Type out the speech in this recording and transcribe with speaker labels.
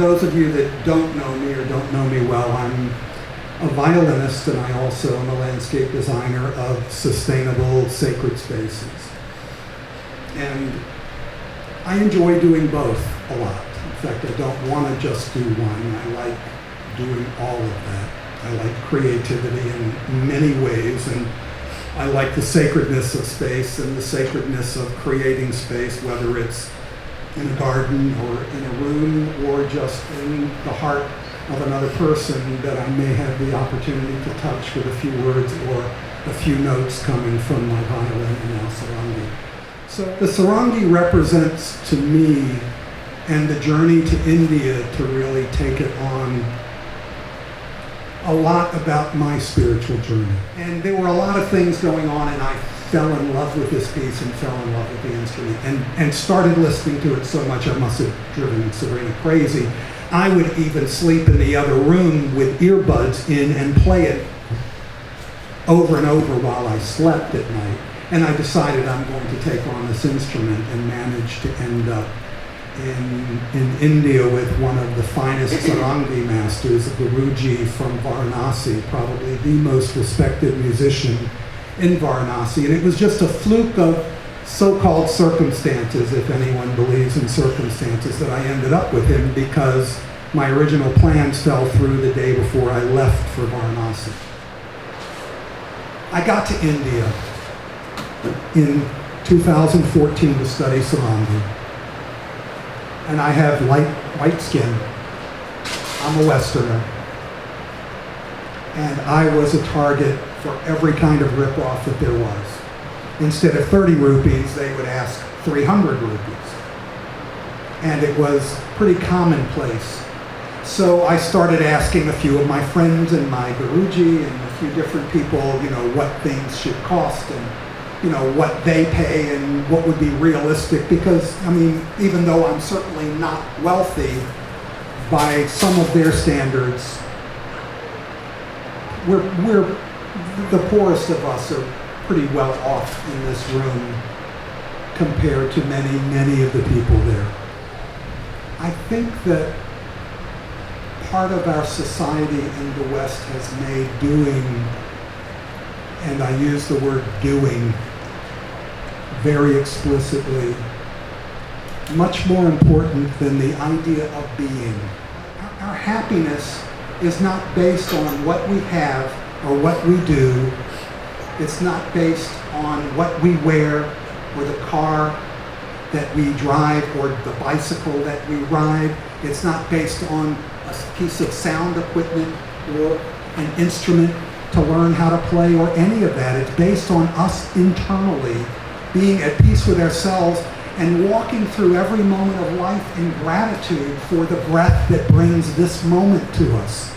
Speaker 1: those of you that don't know me or don't know me well, I'm a violinist, and I also am a landscape designer of sustainable sacred spaces. And I enjoy doing both a lot. In fact, I don't want to just do one. I like doing all of that. I like creativity in many ways, and I like the sacredness of space and the sacredness of creating space, whether it's in a garden or in a room or just in the heart of another person that I may have the opportunity to touch with a few words or a few notes coming from my violin and now sarangi. So the sarangi represents to me, and the journey to India to really take it on, a lot about my spiritual journey. And there were a lot of things going on, and I fell in love with this piece and fell in love with the instrument and started listening to it so much I must have driven Sabrina crazy. I would even sleep in the other room with earbuds in and play it over and over while I slept at night. And I decided I'm going to take on this instrument, and managed to end up in India with one of the finest sarangi masters, Guruji from Varanasi, probably the most respected musician in Varanasi. And it was just a fluke of so-called circumstances, if anyone believes in circumstances, that I ended up with him, because my original plans fell through the day before I left for Varanasi. I got to India in 2014 to study sarangi. And I have light white skin. I'm a Westerner. And I was a target for every kind of ripoff that there was. Instead of 30 rupees, they would ask 300 rupees. And it was pretty commonplace. So I started asking a few of my friends and my Guruji and a few different people, what things should cost, and what they pay and what would be realistic, because, even though I'm certainly not wealthy by some of their standards, we're the poorest of us are pretty well off in this room compared to many of the people there. I think that part of our society in the West has made doing, and I use the word doing very explicitly, much more important than the idea of being. Our happiness is not based on what we have or what we do. It's not based on what we wear or the car that we drive or the bicycle that we ride. It's not based on a piece of sound equipment or an instrument to learn how to play or any of that. It's based on us internally being at peace with ourselves and walking through every moment of life in gratitude for the breath that brings this moment to us.